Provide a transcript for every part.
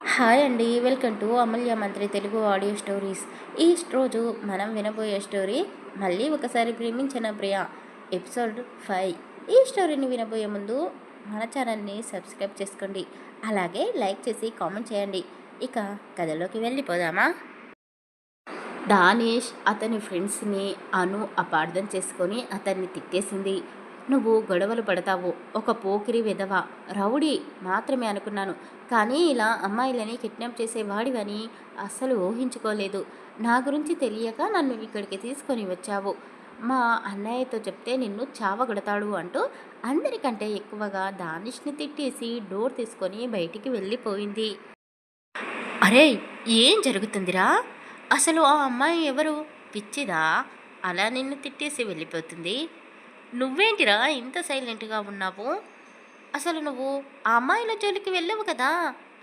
Hi అండి. Welcome to అమూల్య మంత్రి Telugu audio stories. ఈ రోజు మనం వినబోయే స్టోరీ మళ్ళీ ఒకసారి ప్రేమించిన ప్రియ ఎపిసోడ్ 5. ఈ స్టోరీని వినబోయే ముందు మన ఛానల్ని సబ్స్క్రైబ్ చేసుకోండి. అలాగే లైక్ చేసి కామెంట్ చేయండి. ఇక కథలోకి వెళ్ళిపోదామా? దానేష్ అతని ఫ్రెండ్స్ని అపార్థం చేసుకొని అతన్ని తిట్టేసింది. నువ్వు గొడవలు పడతావు, ఒక పోకిరి విధవ రౌడీ మాత్రమే అనుకున్నాను, కానీ ఇలా అమ్మాయిలని కిడ్నాప్ చేసేవాడివని అస్సలు ఊహించుకోలేదు. నా గురించి తెలియక నన్ను ఇక్కడికి తీసుకొని వచ్చావు. మా అన్నయ్యతో చెప్తే నిన్ను చావగొడతాడు అంటూ అందరికంటే ఎక్కువగా దానిష్ని తిట్టేసి డోర్ తీసుకొని బయటికి వెళ్ళిపోయింది. అరే, ఏం జరుగుతుందిరా? అసలు ఆ అమ్మాయి ఎవరు? పిచ్చిదా? అలా నిన్ను తిట్టేసి వెళ్ళిపోతుంది. నువ్వేంటిరా ఇంత సైలెంట్గా ఉన్నావు? అసలు నువ్వు ఆ అమ్మాయిల జోలికి వెళ్ళవు కదా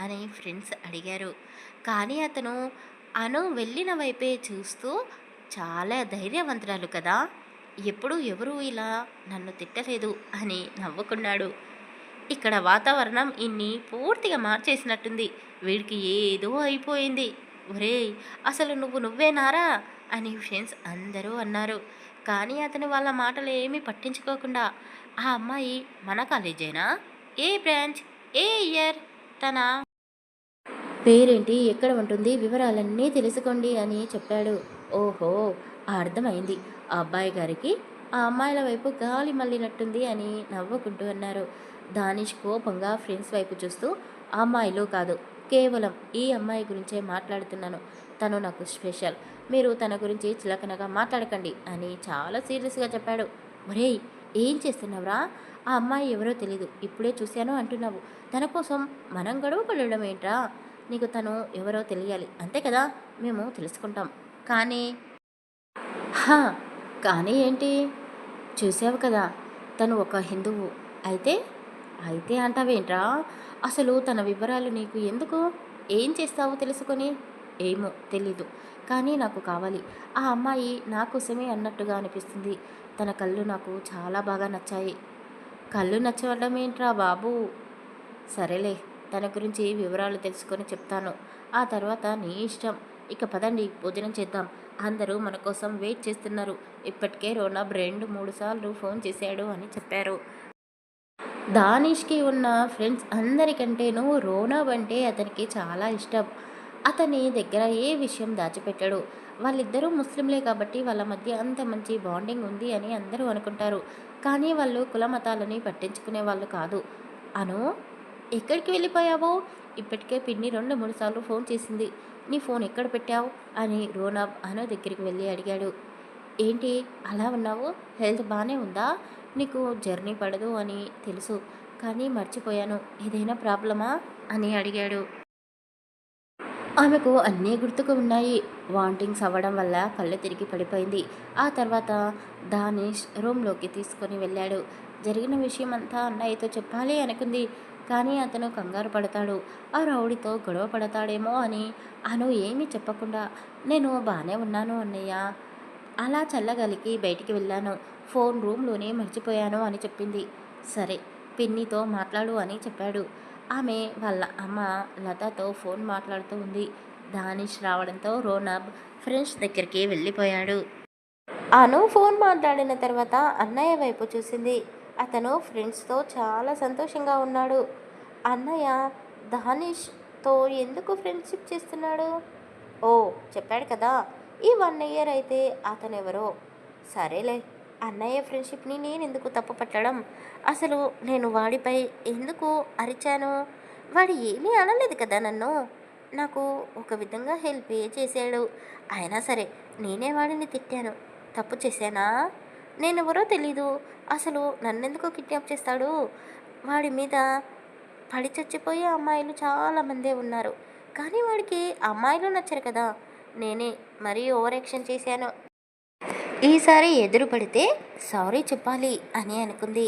అని ఫ్రెండ్స్ అడిగారు. కానీ అతను వెళ్ళిన వైపే చూస్తూ, చాలా ధైర్యవంతురాలు కదా, ఎప్పుడు ఎవరు ఇలా నన్ను తిట్టలేదు అని నవ్వుకున్నాడు. ఇక్కడ వాతావరణం ఇన్ని పూర్తిగా మార్చేసినట్టుంది. వీడికి ఏదో అయిపోయింది. ఒరేయ్, అసలు నువ్వేనారా అని ఫ్రెండ్స్ అందరూ అన్నారు. కానీ అతను వాళ్ళ మాటలు ఏమీ పట్టించుకోకుండా, ఆ అమ్మాయి మన కాలేజేనా? ఏ బ్రాంచ్? ఏ ఇయర్? తన పేరేంటి? ఎక్కడ ఉంటుంది? వివరాలన్నీ తెలుసుకోండి అని చెప్పాడు. ఓహో, అర్థమైంది. ఆ అబ్బాయి గారికి ఆ అమ్మాయిల వైపు గాలి మళ్ళినట్టుంది అని నవ్వుకుంటూ అన్నారు. దానిష్ కోపంగా ఫ్రెండ్స్ వైపు చూస్తూ, ఆ అమ్మాయిలో కాదు, కేవలం ఈ అమ్మాయి గురించే మాట్లాడుతున్నాను. తను నాకు స్పెషల్. మీరు తన గురించి చిలకనగా మాట్లాడకండి అని చాలా సీరియస్గా చెప్పాడు. ఒరేయ్, ఏం చేస్తున్నావురా? ఆ అమ్మాయి ఎవరో తెలీదు, ఇప్పుడే చూశాను అంటున్నావు. తన కోసం మనం గొడవ పడడం ఏంట్రా? నీకు తను ఎవరో తెలియాలి, అంతే కదా? మేము తెలుసుకుంటాం. కానీ హా, కానీ ఏంటి? చూసావు కదా, తను ఒక హిందువు. అయితే అయితే అంటావేంట్రా? అసలు తన వివరాలు నీకు ఎందుకు? ఏం చేస్తావో తెలుసుకొని? ఏమో తెలీదు, కానీ నాకు కావాలి. ఆ అమ్మాయి నా కోసమే అన్నట్టుగా అనిపిస్తుంది. తన కళ్ళు నాకు చాలా బాగా నచ్చాయి. కళ్ళు నచ్చవడం ఏంట్రా బాబు? సరేలే, తన గురించి వివరాలు తెలుసుకొని చెప్తాను. ఆ తర్వాత నీ ఇష్టం. ఇక పదండి, భోజనం చేద్దాం. అందరూ మన కోసం వెయిట్ చేస్తున్నారు. ఇప్పటికే రోనబ్ 2-3 సార్లు ఫోన్ చేశాడు అని చెప్పారు. దానిష్కి ఉన్న ఫ్రెండ్స్ అందరికంటేనూ రోనబ్ అంటే అతనికి చాలా ఇష్టం. అతని దగ్గర ఏ విషయం దాచిపెట్టాడు. వాళ్ళిద్దరూ ముస్లింలే కాబట్టి వాళ్ళ మధ్య అంత మంచి బాండింగ్ ఉంది అని అందరూ అనుకుంటారు. కానీ వాళ్ళు కుల మతాలని పట్టించుకునే వాళ్ళు కాదు. అను, ఎక్కడికి వెళ్ళిపోయావో? ఇప్పటికే పిన్ని 2-3 సార్లు ఫోన్ చేసింది. నీ ఫోన్ ఎక్కడ పెట్టావు అని రోనబ్ అను దగ్గరికి వెళ్ళి అడిగాడు. ఏంటి అలా ఉన్నావు? హెల్త్ బాగానే ఉందా? నీకు జర్నీ పడదు అని తెలుసు, కానీ మర్చిపోయాను. ఏదైనా ప్రాబ్లమా అని అడిగాడు. ఆమెకు అన్నీ గుర్తుకు ఉన్నాయి. వాంటింగ్స్ అవ్వడం వల్ల కళ్ళు తిరిగి పడిపోయింది. ఆ తర్వాత దానిష్ రూమ్లోకి తీసుకొని వెళ్ళాడు. జరిగిన విషయం అంతా అన్నయ్యతో చెప్పాలి అనుకుంది, కానీ అతను కంగారు పడతాడు, ఆ రౌడీతో గొడవ పడతాడేమో అని. ఏమీ చెప్పకుండా, నేను బాగానే ఉన్నాను అన్నయ్య, అలా చల్లగాలికి బయటికి వెళ్ళాను, ఫోన్ రూమ్లోనే మర్చిపోయాను అని చెప్పింది. సరే, పిన్నితో మాట్లాడు అని చెప్పాడు. ఆమె వాళ్ళ అమ్మ లతతో ఫోన్ మాట్లాడుతూ ఉంది. దానిష్ రావడంతో రోనబ్ ఫ్రెండ్స్ దగ్గరికి వెళ్ళిపోయాడు. ఫోన్ మాట్లాడిన తర్వాత అన్నయ్య వైపు చూసింది. అతను ఫ్రెండ్స్తో చాలా సంతోషంగా ఉన్నాడు. అన్నయ్య దానిష్తో ఎందుకు ఫ్రెండ్షిప్ చేస్తున్నాడు? ఓ, చెప్పాడు కదా, ఈ 1 ఇయర్ అయితే అతనెవరో. సరేలే, అన్నయ్య ఫ్రెండ్షిప్ని నేనెందుకు తప్పు పట్టడం? అసలు నేను వాడిపై ఎందుకు అరిచాను? వాడు ఏమీ అనలేదు కదా నన్ను. నాకు ఒక విధంగా హెల్ప్ చేశాడు. అయినా సరే నేనే వాడిని తిట్టాను. తప్పు చేశానా? నేనెవరో తెలీదు. అసలు నన్నెందుకు కిడ్నాప్ చేస్తాడు? వాడి మీద పడి చచ్చిపోయే అమ్మాయిలు చాలామందే ఉన్నారు, కానీ వాడికి అమ్మాయిలు నచ్చరు కదా. నేనే మరీ ఓవర్ యాక్షన్ చేశాను. ఈసారి ఎదురు పడితే సారీ చెప్పాలి అని అనుకుంది.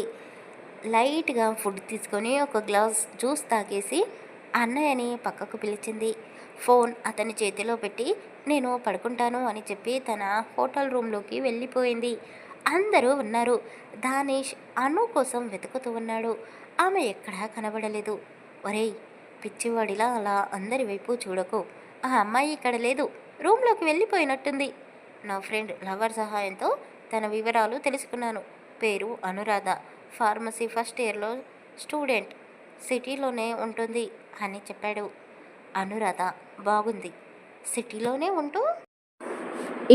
లైట్గా ఫుడ్ తీసుకొని ఒక గ్లాస్ జ్యూస్ తాగేసి అన్నయ్యని పక్కకు పిలిచింది. ఫోన్ అతని చేతిలో పెట్టి నేను పడుకుంటాను అని చెప్పి తన హోటల్ రూమ్లోకి వెళ్ళిపోయింది. అందరూ ఉన్నారు. దానేష్ అను కోసం వెతుకుతూ ఉన్నాడు. ఆమె ఎక్కడా కనబడలేదు. ఒరేయ్, పిచ్చివాడిలా అలా అందరి వైపు చూడకు. ఆ అమ్మాయి ఇక్కడ లేదు, రూమ్లోకి వెళ్ళిపోయినట్టుంది. నా ఫ్రెండ్ లవర్ సహాయంతో తన వివరాలు తెలుసుకున్నాను. పేరు అనురాధ, ఫార్మసీ ఫస్ట్ ఇయర్లో స్టూడెంట్, సిటీలోనే ఉంటుంది అని చెప్పాడు. అనురాధ బాగుంది. సిటీలోనే ఉంటూ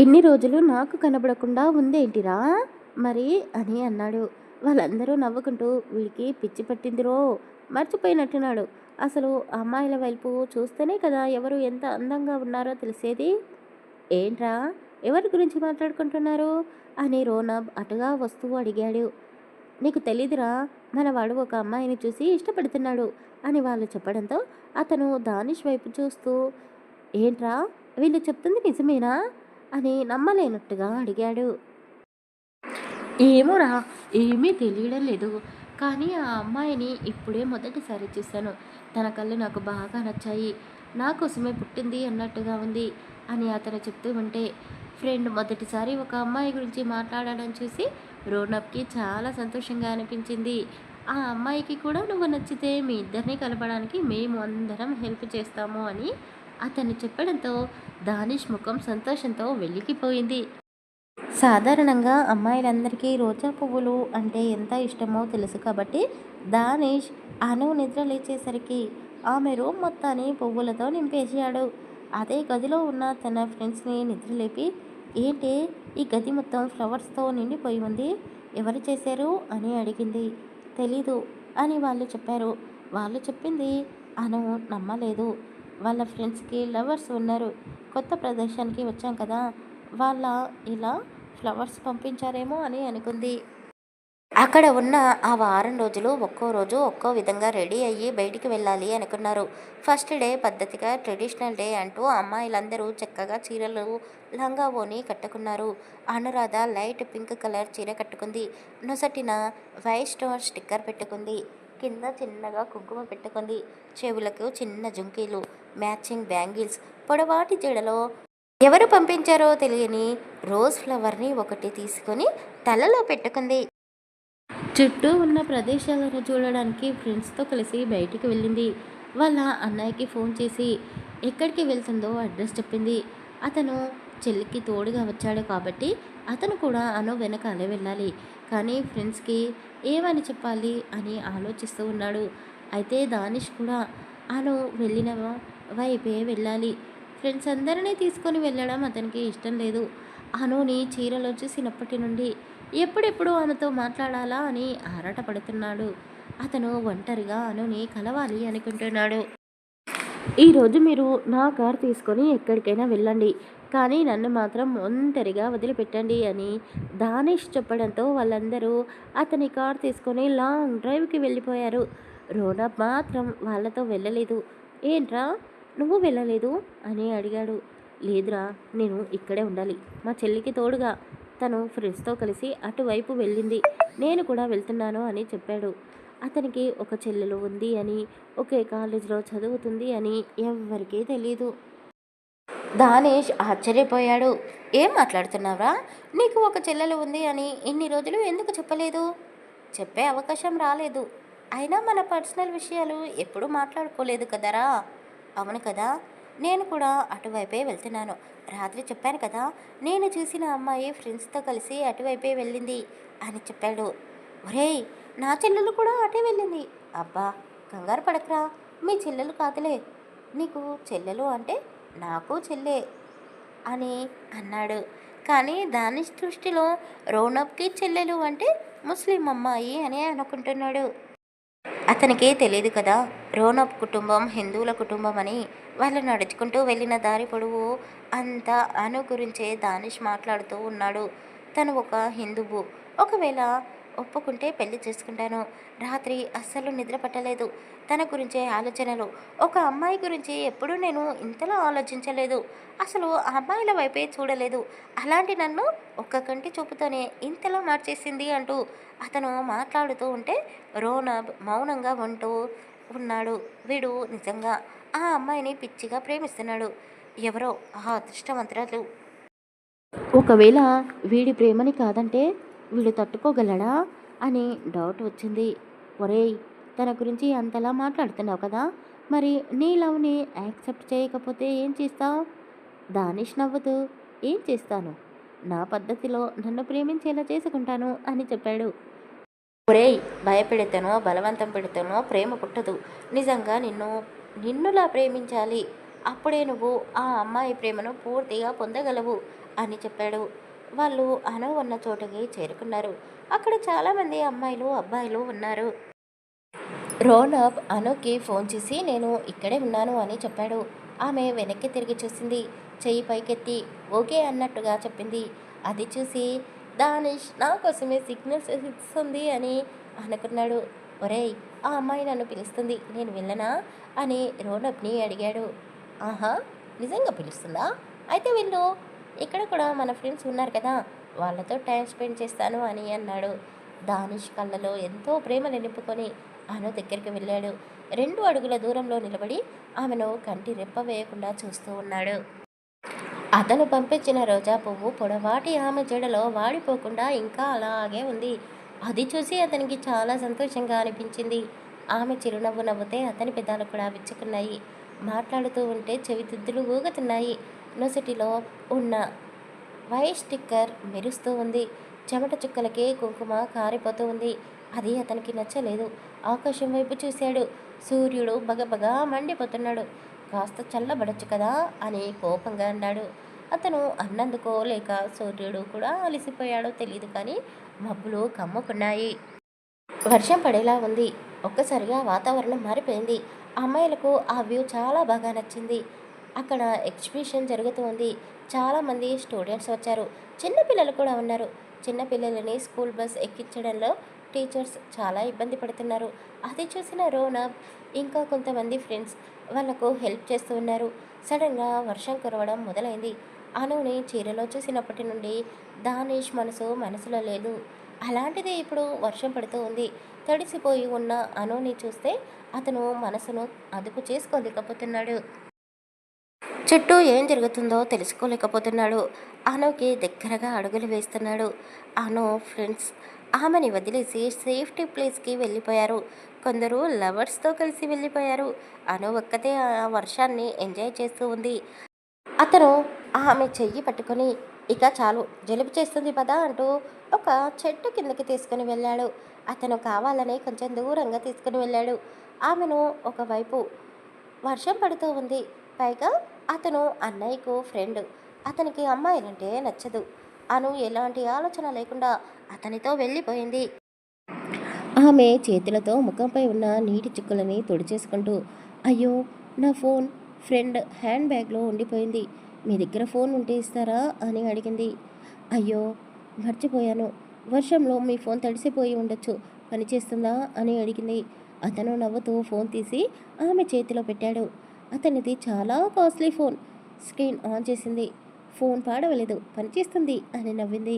ఇన్ని రోజులు నాకు కనబడకుండా ఉందేంటిరా మరి అని అన్నాడు. వాళ్ళందరూ నవ్వుకుంటూ వీడికి పిచ్చి పట్టిందిరో, మర్చిపోయినట్టున్నాడు. అసలు అమ్మాయిల వైపు చూస్తేనే కదా ఎవరు ఎంత అందంగా ఉన్నారో తెలిసేది. ఏంట్రా, ఎవరి గురించి మాట్లాడుకుంటున్నారు అని రోనబ్ అటుగా వస్తూ అడిగాడు. నీకు తెలీదురా, మనవాడు ఒక అమ్మాయిని చూసి ఇష్టపడుతున్నాడు అని వాళ్ళు చెప్పడంతో అతను దానిష్ వైపు చూస్తూ, ఏంట్రా వీళ్ళు చెప్తుంది నిజమేనా అని నమ్మలేనట్టుగా అడిగాడు. ఏమోరా, ఏమీ తెలియడం లేదు. కానీ ఆ అమ్మాయిని ఇప్పుడే మొదటిసారి చూశాను. తన కళ్ళు నాకు బాగా నచ్చాయి. నా కోసమే పుట్టింది అన్నట్టుగా ఉంది అని అతను చెప్తూ ఉంటే, ఫ్రెండ్ మొదటిసారి ఒక అమ్మాయి గురించి మాట్లాడడం చూసి రోనప్కి చాలా సంతోషంగా అనిపించింది. ఆ అమ్మాయికి కూడా నువ్వు నచ్చితే మీ ఇద్దరిని కలపడానికి మేము అందరం హెల్ప్ చేస్తాము అని అతను చెప్పడంతో దానిష్ ముఖం సంతోషంతో వెలిగిపోయింది. సాధారణంగా అమ్మాయిలందరికీ రోజా పువ్వులు అంటే ఎంత ఇష్టమో తెలుసు కాబట్టి దానిష్ అను నిద్ర లేచేసరికి ఆమె రూమ్ మొత్తాన్ని పువ్వులతో నింపేశాడు. అదే గదిలో ఉన్న తన ఫ్రెండ్స్ని నిద్రలేపి, ఏంటి ఈ గది మొత్తం ఫ్లవర్స్తో నిండిపోయి ఉంది, ఎవరు చేశారు అని అడిగింది. తెలీదు అని వాళ్ళు చెప్పారు. వాళ్ళు చెప్పింది అను నమ్మలేదు. వాళ్ళ ఫ్రెండ్స్కి లవర్స్ ఉన్నారు, కొత్త ప్రదేశానికి వచ్చాం కదా, వాళ్ళ ఇలా ఫ్లవర్స్ పంపించారేమో అని అనుకుంది. అక్కడ ఉన్న ఆ వారం రోజులు ఒక్కో రోజు ఒక్కో విధంగా రెడీ అయ్యి బయటికి వెళ్ళాలి అనుకున్నారు. ఫస్ట్ డే పద్ధతిగా ట్రెడిషనల్ డే అంటూ అమ్మాయిలందరూ చక్కగా చీరలు, లంగా ఓని కట్టుకున్నారు. అనురాధ లైట్ పింక్ కలర్ చీర కట్టుకుంది. నొసటిన వైట్ స్టోన్ స్టిక్కర్ పెట్టుకుంది. కింద చిన్నగా కుంకుమ పెట్టుకుంది. చెవులకు చిన్న జుంకీలు, మ్యాచింగ్ బ్యాంగిల్స్, పొడవాటి జడలో ఎవరు పంపించారో తెలియని రోజ్ ఫ్లవర్ని ఒకటి తీసుకొని తలలో పెట్టుకుంది. చుట్టూ ఉన్న ప్రదేశాలను చూడడానికి ఫ్రెండ్స్తో కలిసి బయటికి వెళ్ళింది. వాళ్ళ అన్నయ్యకి ఫోన్ చేసి ఎక్కడికి వెళ్తుందో అడ్రస్ చెప్పింది. అతను చెల్లికి తోడుగా వచ్చాడు కాబట్టి అతను కూడా అను వెనకాలే వెళ్ళాలి. కానీ ఫ్రెండ్స్కి ఏమని చెప్పాలి అని ఆలోచిస్తూ ఉన్నాడు. అయితే దానిష్ కూడా అను వెళ్ళిన వైపే వెళ్ళాలి. ఫ్రెండ్స్ అందరినీ తీసుకొని వెళ్ళడం అతనికి ఇష్టం లేదు. అనుని చీరలో చూసినప్పటి నుండి ఎప్పుడెప్పుడు ఆమెతో మాట్లాడాలా అని ఆరాటపడుతున్నాడు. అతను ఒంటరిగా అనుని కలవాలి అనుకుంటున్నాడు. ఈరోజు మీరు నా కార్ తీసుకొని ఎక్కడికైనా వెళ్ళండి, కానీ నన్ను మాత్రం ఒంటరిగా వదిలిపెట్టండి అని దానిష్ చెప్పడంతో వాళ్ళందరూ అతని కార్ తీసుకొని లాంగ్ డ్రైవ్కి వెళ్ళిపోయారు. రోనబ్ మాత్రం వాళ్ళతో వెళ్ళలేదు. ఏంట్రా నువ్వు వెళ్ళలేదు అని అడిగాడు. లేదురా, నేను ఇక్కడే ఉండాలి, మా చెల్లికి తోడుగా. తను ఫ్రెండ్స్తో కలిసి అటువైపు వెళ్ళింది, నేను కూడా వెళ్తున్నాను అని చెప్పాడు. అతనికి ఒక చెల్లెలు ఉంది అని, ఒకే కాలేజీలో చదువుతుంది అని ఎవ్వరికీ తెలీదు. దానేష్ ఆశ్చర్యపోయాడు. ఏం మాట్లాడుతున్నావా? నీకు ఒక చెల్లెలు ఉంది అని ఇన్ని రోజులు ఎందుకు చెప్పలేదు? చెప్పే అవకాశం రాలేదు. అయినా మన పర్సనల్ విషయాలు ఎప్పుడూ మాట్లాడుకోలేదు కదరా. అవును కదా, నేను కూడా అటువైపే వెళ్తున్నాను. రాత్రి చెప్పాను కదా, నేను చూసిన అమ్మాయి ఫ్రెండ్స్తో కలిసి అటువైపే వెళ్ళింది అని చెప్పాడు. ఒరేయ్, నా చెల్లెలు కూడా అటే వెళ్ళింది. అబ్బా, కంగారు పడకరా, మీ చెల్లెలు కాదులే. నీకు చెల్లెలు అంటే నాకు చెల్లె అని అన్నాడు. కానీ దాని దృష్టిలో రౌనబ్కి చెల్లెలు అంటే ముస్లిం అమ్మాయి అని అనుకుంటున్నాడు. అతనికి తెలియదు కదా, రోనబ్ కుటుంబం హిందువుల కుటుంబం అని. వాళ్ళు నడుచుకుంటూ వెళ్ళిన దారి పొడవు అంతా అను గురించే దానిష్ మాట్లాడుతూ ఉన్నాడు. తను ఒక హిందువు, ఒకవేళ ఒప్పుకుంటే పెళ్లి చేసుకుంటాను. రాత్రి అస్సలు నిద్ర పట్టలేదు. తన గురించే ఆలోచనలు. ఒక అమ్మాయి గురించి ఎప్పుడూ నేను ఇంతలా ఆలోచించలేదు. అసలు ఆ అమ్మాయిల వైపే చూడలేదు. అలాంటి నన్ను ఒక్క కంటి చూపుతోనే ఇంతలా మార్చేసింది అంటూ అతను మాట్లాడుతూ ఉంటే రోనబ్ మౌనంగా ఉంటూ ఉన్నాడు. వీడు నిజంగా ఆ అమ్మాయిని పిచ్చిగా ప్రేమిస్తున్నాడు. ఎవరో ఆ అదృష్టవంతురాలు. ఒకవేళ వీడి ప్రేమని కాదంటే వీడు తట్టుకోగలడా అని డౌట్ వచ్చింది. ఒరేయ్, తన గురించి అంతలా మాట్లాడుతున్నావు కదా, మరి నీ లవ్ని యాక్సెప్ట్ చేయకపోతే ఏం చేస్తావు? దానిష్ నవ్వుతూ, ఏం చేస్తాను? నా పద్ధతిలో నన్ను ప్రేమించేలా చేసుకుంటాను అని చెప్పాడు. ఒరేయ్, భయపెడితేనో బలవంతం పెడితేనో ప్రేమ పుట్టదు. నిజంగా నిన్నులా ప్రేమించాలి. అప్పుడే నువ్వు ఆ అమ్మాయి ప్రేమను పూర్తిగా పొందగలవు అని చెప్పాడు. వాళ్ళు అను ఉన్న చోటుకి చేరుకున్నారు. అక్కడ చాలామంది అమ్మాయిలు అబ్బాయిలు ఉన్నారు. రోనబ్ అనుకి ఫోన్ చేసి నేను ఇక్కడే ఉన్నాను అని చెప్పాడు. ఆమె వెనక్కి తిరిగి చూసింది. చెయ్యి పైకెత్తి ఓకే అన్నట్టుగా చెప్పింది. అది చూసి దానిష్ నా కోసమే సిగ్నల్స్ ఇస్తుంది అని అనుకున్నాడు. ఒరేయ్, ఆ అమ్మాయి నన్ను పిలుస్తుంది, నేను వెళ్ళనా అని రోనబ్ని అడిగాడు. ఆహా, నిజంగా పిలుస్తుందా? అయితే వెళ్ళు, ఇక్కడ కూడా మన ఫ్రెండ్స్ ఉన్నారు కదా, వాళ్ళతో టైం స్పెండ్ చేస్తాను అని అన్నాడు. దానిష్ కళ్ళలో ఎంతో ప్రేమను నింపుకొని అను దగ్గరికి వెళ్ళాడు. 2 అడుగుల దూరంలో నిలబడి ఆమెను కంటి రెప్ప వేయకుండా చూస్తూ ఉన్నాడు. అతను పంపించిన రోజా పువ్వు పొడవాటి ఆమె జడలో వాడిపోకుండా ఇంకా అలాగే ఉంది. అది చూసి అతనికి చాలా సంతోషంగా అనిపించింది. ఆమె చిరునవ్వు నవ్వుతే అతని పెదాలు కూడా విచ్చుకున్నాయి. మాట్లాడుతూ ఉంటే చెవిదిద్దులు ఊగుతున్నాయి. నొసటిలో ఉన్న వైట్ స్టిక్కర్ మెరుస్తూ ఉంది. చెమట చుక్కలకి కుంకుమ కారిపోతూ ఉంది. అది అతనికి నచ్చలేదు. ఆకాశం వైపు చూశాడు. సూర్యుడు బగబగా మండిపోతున్నాడు. కాస్త చల్లబడొచ్చు కదా అని కోపంగా అన్నాడు. అతను అన్నందుకో లేక సూర్యుడు కూడా అలసిపోయాడో తెలియదు, కానీ మబ్బులు కమ్ముకున్నాయి. వర్షం పడేలా ఉంది. ఒక్కసారిగా వాతావరణం మారిపోయింది. అమ్మాయిలకు ఆ వ్యూ చాలా బాగా నచ్చింది. అక్కడ ఎగ్జిబిషన్ జరుగుతూ ఉంది. చాలామంది స్టూడెంట్స్ వచ్చారు. చిన్నపిల్లలు కూడా ఉన్నారు. చిన్నపిల్లలని స్కూల్ బస్ ఎక్కించడంలో టీచర్స్ చాలా ఇబ్బంది పడుతున్నారు. అది చూసిన రోనబ్ ఇంకా కొంతమంది ఫ్రెండ్స్ వాళ్లకు హెల్ప్ చేస్తూ ఉన్నారు. సడన్గా వర్షం కురవడం మొదలైంది. అనుని చీరలో చూసినప్పటి నుండి దానిష్ మనసులో లేదు. అలాంటిది ఇప్పుడు వర్షం పడుతూ ఉంది. తడిసిపోయి ఉన్న అనుని చూస్తే అతను మనసును అదుపు చేసుకోలేకపోతున్నాడు. చుట్టూ ఏం జరుగుతుందో తెలుసుకోలేకపోతున్నాడు. అనుకి దగ్గరగా అడుగులు వేస్తున్నాడు. అను ఫ్రెండ్స్ ఆమెని వదిలేసి సేఫ్టీ ప్లేస్కి వెళ్ళిపోయారు. కొందరు లవర్స్తో కలిసి వెళ్ళిపోయారు. అను ఒక్కతే ఆ వర్షాన్ని ఎంజాయ్ చేస్తూ ఉంది. అతను ఆమె చెయ్యి పట్టుకొని ఇక చాలు, జలుబు చేస్తుంది పదా అంటూ ఒక చెట్టు కిందకి తీసుకుని వెళ్ళాడు. అతను కావాలని కొంచెం దూరంగా తీసుకుని వెళ్ళాడు. ఆమెను ఒకవైపు వర్షం పడుతూ ఉంది. పైగా అతను అన్నయ్యకు ఫ్రెండ్. అతనికి అమ్మాయిలంటే నచ్చదు. అను ఎలాంటి ఆలోచన లేకుండా అతనితో వెళ్ళిపోయింది. ఆమె చేతులతో ముఖంపై ఉన్న నీటి చుక్కలని తుడిచేసుకుంటూ, అయ్యో, నా ఫోన్ ఫ్రెండ్ హ్యాండ్ బ్యాగ్లో ఉండిపోయింది, మీ దగ్గర ఫోన్ ఉంటే ఇస్తారా అని అడిగింది. అయ్యో, మర్చిపోయాను, వర్షంలో మీ ఫోన్ తడిసిపోయి ఉండొచ్చు, పనిచేస్తుందా అని అడిగింది. అతను నవ్వుతూ ఫోన్ తీసి ఆమె చేతిలో పెట్టాడు. అతనిది చాలా కాస్ట్లీ ఫోన్. స్క్రీన్ ఆన్ చేసింది. ఫోన్ పాడవలేదు, పనిచేస్తుంది అని నవ్వింది.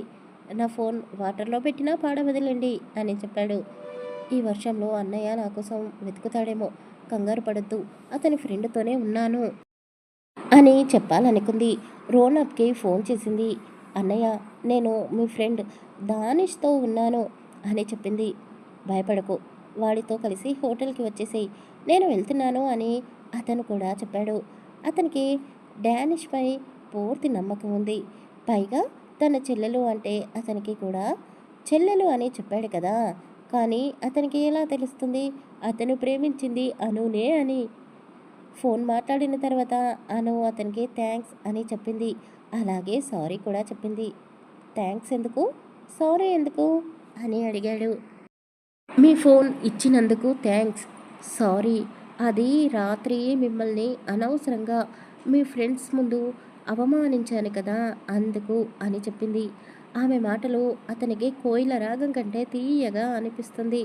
నా ఫోన్ వాటర్లో పెట్టినా పాడవదులేండి అని చెప్పాడు. ఈ వర్షంలో అన్నయ్య నా కోసం వెతుకుతాడేమో, కంగారు పడొద్దు, అతని ఫ్రెండ్తోనే ఉన్నాను అని చెప్పాలనుకుంది. రోనబ్కి ఫోన్ చేసింది. అన్నయ్య, నేను మీ ఫ్రెండ్ దానిష్తో ఉన్నాను అని చెప్పింది. భయపడకు, వాడితో కలిసి హోటల్కి వచ్చేసేయి, నేను వెళ్తున్నాను అని అతను కూడా చెప్పాడు. అతనికి డానిష్పై పూర్తి నమ్మకం ఉంది. పైగా తన చెల్లెలు అంటే అతనికి కూడా చెల్లెలు అని చెప్పాడు కదా. కానీ అతనికి ఎలా తెలుస్తుంది అతను ప్రేమించింది అనునే అని? ఫోన్ మాట్లాడిన తర్వాత అను అతనికి థ్యాంక్స్ అని చెప్పింది. అలాగే సారీ కూడా చెప్పింది. థ్యాంక్స్ ఎందుకు, సారీ ఎందుకు అని అడిగాడు. మీ ఫోన్ ఇచ్చినందుకు థ్యాంక్స్, సారీ, అది రాత్రి మిమ్మల్ని అనవసరంగా మీ ఫ్రెండ్స్ ముందు అవమానించాను కదా, అందుకు అని చెప్పింది. ఆమె మాటలు అతనికి కోయిల రాగం కంటే తీయగా అనిపిస్తుంది.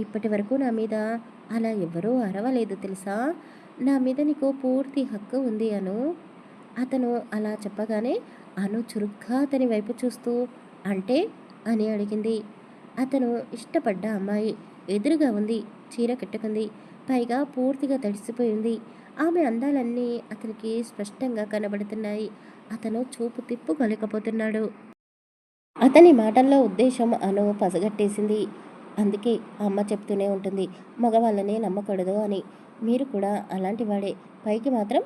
ఇప్పటి వరకు నా మీద అలా ఎవరూ అరవలేదు తెలుసా, నా మీద నీకు పూర్తి హక్కు ఉంది అను. అతను అలా చెప్పగానే అను చురుగ్గా అతని వైపు చూస్తూ, అంటే అని అడిగింది. అతను ఇష్టపడ్డ అమ్మాయి ఎదురుగా ఉంది. చీర కట్టుకుంది. పైగా పూర్తిగా తడిసిపోయింది. ఆమె అందాలన్నీ అతనికి స్పష్టంగా కనబడుతున్నాయి. అతను చూపు తిప్పుకోలేకపోతున్నాడు. అతని మాటల్లో ఉద్దేశం అను పసగట్టేసింది. అందుకే అమ్మ చెప్తూనే ఉంటుంది మగవాళ్ళని నమ్మకూడదు అని. మీరు కూడా అలాంటి వాడే. పైకి మాత్రం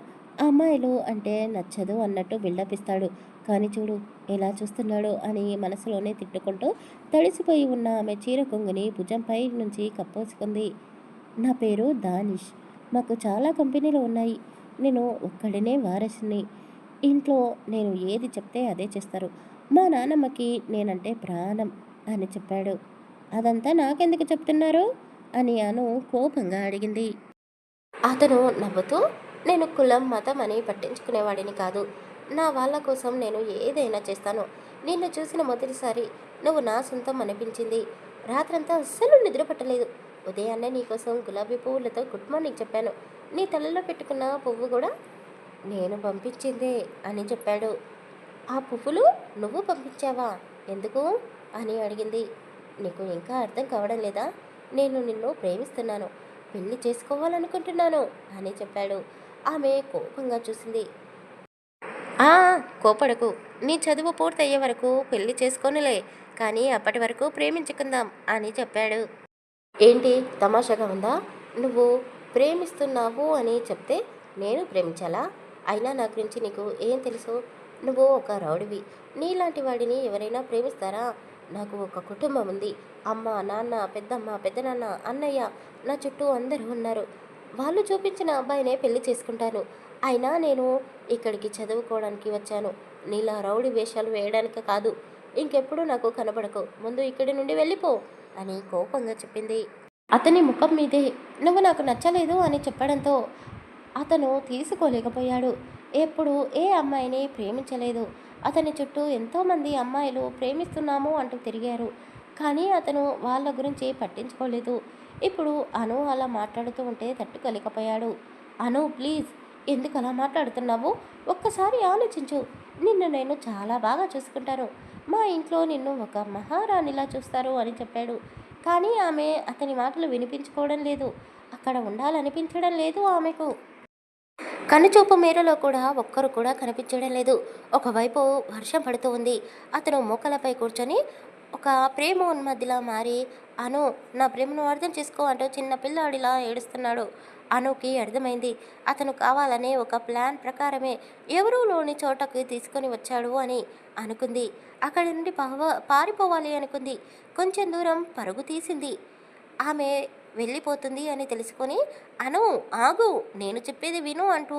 అమ్మాయిలు అంటే నచ్చదు అన్నట్టు బిల్డప్ ఇస్తాడు. కానీ చూడు ఎలా చూస్తున్నాడు అని మనసులోనే తిట్టుకుంటూ తడిసిపోయి ఉన్న ఆమె చీర కొంగుని భుజంపై నుంచి కప్పేసుకుంది. నా పేరు దానిష్. మాకు చాలా కంపెనీలు ఉన్నాయి. నేను ఒక్కడినే వారసుని. ఇంట్లో నేను ఏది చెప్తే అదే చేస్తారు. మా నాన్నమ్మకి నేనంటే ప్రాణం అని చెప్పాడు. అదంతా నాకెందుకు చెప్తున్నారు అని అను కోపంగా అడిగింది. అతను నవ్వుతూ, నేను కులం మతం అని పట్టించుకునేవాడిని కాదు. నా వాళ్ళ కోసం నేను ఏదైనా చేస్తాను. నిన్ను చూసిన మొదటిసారి నువ్వు నా సొంతం అనిపించింది. రాత్రంతా అస్సలు నిద్ర పట్టలేదు. ఉదయాన్నే నీకోసం గులాబీ పువ్వులతో గుడ్ మార్నింగ్ చెప్పాను. నీ తలలో పెట్టుకున్న పువ్వు కూడా నేను పంపించిందే అని చెప్పాడు. ఆ పువ్వులు నువ్వు పంపించావా? ఎందుకు అని అడిగింది. నీకు ఇంకా అర్థం కావడం లేదా? నేను నిన్ను ప్రేమిస్తున్నాను, పెళ్లి చేసుకోవాలనుకుంటున్నాను అని చెప్పాడు. ఆమె కోపంగా చూసింది. ఆ కోపడకు. నీ చదువు పూర్తయ్యే వరకు పెళ్లి చేసుకోనులే, కానీ అప్పటి వరకు ప్రేమించుకుందాం అని చెప్పాడు. ఏంటి తమాషాగా ఉందా? నువ్వు ప్రేమిస్తున్నావు అని చెప్తే నేను ప్రేమించాలా? అయినా నా గురించి నీకు ఏం తెలుసు? నువ్వు ఒక రౌడివి. నీలాంటి వాడిని ఎవరైనా ప్రేమిస్తారా? నాకు ఒక కుటుంబం ఉంది. అమ్మ, నాన్న, పెద్దమ్మ, పెద్దనాన్న, అన్నయ్య, నా చుట్టూ అందరూ ఉన్నారు. వాళ్ళు చూపించిన అబ్బాయినే పెళ్లి చేసుకుంటాను. అయినా నేను ఇక్కడికి చదువుకోవడానికి వచ్చాను. నీలా రౌడీ వేషాలు వేయడానికి కాదు. ఇంకెప్పుడు నాకు కనబడకు. ముందు ఇక్కడి నుండి వెళ్ళిపో అని కోపంగా చెప్పింది. అతని ముఖం మీదే నువ్వు నాకు నచ్చలేదు అని చెప్పడంతో అతను తీసుకోలేకపోయాడు. ఎప్పుడు ఏ అమ్మాయిని ప్రేమించలేదు. అతని చుట్టూ ఎంతోమంది అమ్మాయిలు ప్రేమిస్తున్నాము అంటూ తిరిగారు. కానీ అతను వాళ్ళ గురించి పట్టించుకోలేదు. ఇప్పుడు అను అలా మాట్లాడుతూ ఉంటే తట్టుకోలేకపోయాడు. అను ప్లీజ్, ఎందుకు అలా మాట్లాడుతున్నావు? ఒక్కసారి ఆలోచించు. నిన్ను నేను చాలా బాగా చూసుకుంటాను. మా ఇంట్లో నిన్ను ఒక మహారాణిలా చూస్తారు అని చెప్పాడు. కానీ ఆమె అతని మాటలు వినిపించుకోవడం లేదు. అక్కడ ఉండాలనిపించడం లేదు ఆమెకు. కనుచూపు మేరలో కూడా ఒక్కరు కూడా కనిపించడం లేదు. ఒకవైపు వర్షం పడుతూ ఉంది. అతను మోకాలపై కూర్చొని ఒక ప్రేమ ఉన్మదిలా మారి అను నా ప్రేమను అర్థం చేసుకో అంటూ చిన్న పిల్లాడిలా ఏడుస్తున్నాడు. అనుకి అర్థమైంది అతను కావాలనే ఒక ప్లాన్ ప్రకారమే ఎవరూ లోని చోటకి తీసుకొని వచ్చాడు అని. అనుకుంది. అక్కడి నుండి పారిపోవాలి అనుకుంది. కొంచెం దూరం పరుగు తీసింది. ఆమె వెళ్ళిపోతుంది అని తెలుసుకొని అను ఆగు, నేను చెప్పేది విను అంటూ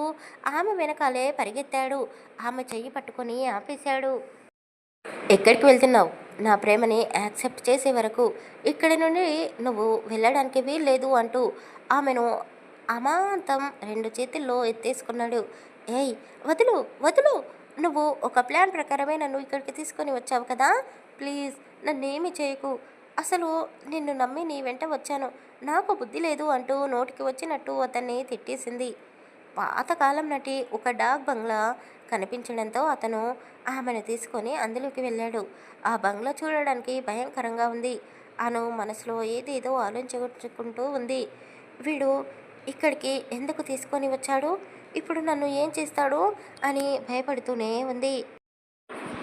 ఆమె వెనకాలే పరిగెత్తాడు. ఆమె చెయ్యి పట్టుకొని ఆపేశాడు. ఎక్కడికి వెళ్తున్నావు? నా ప్రేమని యాక్సెప్ట్ చేసే వరకు ఇక్కడి నుండి నువ్వు వెళ్ళడానికి వీల్లేదు అంటూ ఆమెను అమాంతం 2 చేతుల్లో ఎత్తేసుకున్నాడు. ఏయ్ వదులు వదులు, నువ్వు ఒక ప్లాన్ ప్రకారమే నన్ను ఇక్కడికి తీసుకొని వచ్చావు కదా, ప్లీజ్ నన్నేమీ చేయకు. అసలు నిన్ను నమ్మి నీ వెంట వచ్చాను, నాకు బుద్ధి లేదు అంటూ నోటికి వచ్చినట్టు అతన్ని తిట్టేసింది. పాతకాలం నటి ఒక డాగ్ బంగ్లా కనిపించడంతో అతను ఆమెను తీసుకొని అందులోకి వెళ్ళాడు. ఆ బంగ్లా చూడడానికి భయంకరంగా ఉంది. అను మనసులో ఏదేదో ఆలోచించుకుంటూ ఉంది. వీడు ఇక్కడికి ఎందుకు తీసుకొని వచ్చాడు? ఇప్పుడు నన్ను ఏం చేస్తాడు అని భయపడుతూనే ఉంది.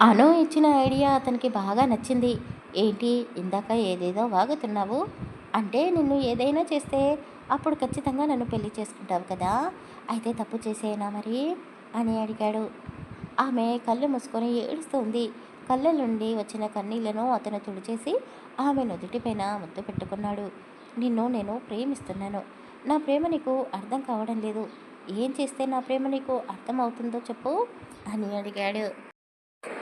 అను ఇచ్చిన ఐడియా అతనికి బాగా నచ్చింది. ఏంటి ఇందాక ఏదేదో వాగుతున్నావు? అంటే నిన్ను ఏదైనా చేస్తే అప్పుడు ఖచ్చితంగా నన్ను పెళ్లి చేసుకుంటావు కదా, అయితే తప్పు చేసేనా మరి అని అడిగాడు. ఆమె కళ్ళు మూసుకొని ఏడుస్తుంది. కళ్ళ నుండి వచ్చిన కన్నీళ్లను అతను తుడిచేసి ఆమె నుదుటిపైన ముద్దు పెట్టుకున్నాడు. నిన్ను నేను ప్రేమిస్తున్నాను. నా ప్రేమ నీకు అర్థం కావడం లేదు. ఏం చేస్తే నా ప్రేమ నీకు అర్థమవుతుందో చెప్పు అని అడిగాడు.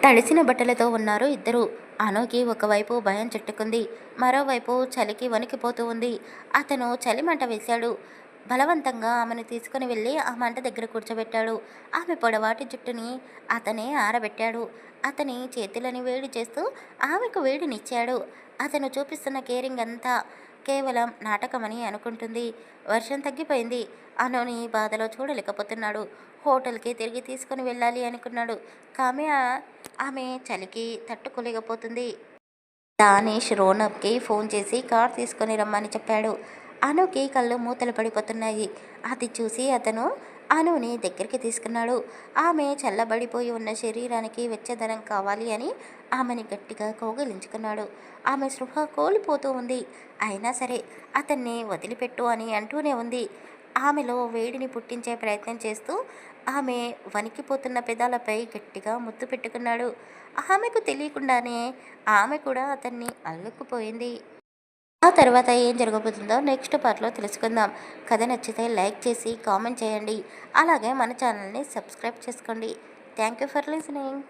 తడిసిన బట్టలతో ఉన్నారు ఇద్దరు. అనుకి ఒకవైపు భయం చుట్టుకుంది, మరోవైపు చలికి వణికిపోతూ ఉంది. అతను చలి మంట వేశాడు. బలవంతంగా ఆమెను తీసుకుని వెళ్ళి ఆ మంట దగ్గర కూర్చోబెట్టాడు. ఆమె పొడవాటి జుట్టుని అతనే ఆరబెట్టాడు. అతని చేతులని వేడి చేస్తూ ఆమెకు వేడినిచ్చాడు. అతను చూపిస్తున్న కేరింగ్ అంతా కేవలం నాటకమని అనుకుంటుంది. వర్షం తగ్గిపోయింది. అనుని బాధలో చూడలేకపోతున్నాడు. హోటల్కి తిరిగి తీసుకుని వెళ్ళాలి అనుకున్నాడు. కానీ ఆమె చలికి తట్టుకోలేకపోతుంది. దానేష్ రోనబ్కి ఫోన్ చేసి కార్ తీసుకొని రమ్మని చెప్పాడు. అనుకి కళ్ళు మూతలు పడిపోతున్నాయి. అది చూసి అతను అనుని దగ్గరికి తీసుకున్నాడు. ఆమె చల్లబడిపోయి ఉన్న శరీరానికి వెచ్చదనం కావాలి అని ఆమెని గట్టిగా కౌగిలించుకున్నాడు. ఆమె స్పృహ కోల్పోతూ ఉంది. అయినా సరే అతన్ని వదిలిపెట్టు అని అంటూనే ఉంది. ఆమెలో వేడిని పుట్టించే ప్రయత్నం చేస్తూ ఆమె వణికిపోతున్న పెదాలపై గట్టిగా ముద్దు పెట్టుకున్నాడు. ఆమెకు తెలియకుండానే ఆమె కూడా అతన్ని అల్లుకుపోయింది. ఆ తర్వాత ఏం జరగబోతుందో నెక్స్ట్ పార్ట్లో తెలుసుకుందాం. కథ నచ్చితే లైక్ చేసి కామెంట్ చేయండి. అలాగే మన ఛానల్ని సబ్స్క్రైబ్ చేసుకోండి. Thank you for listening.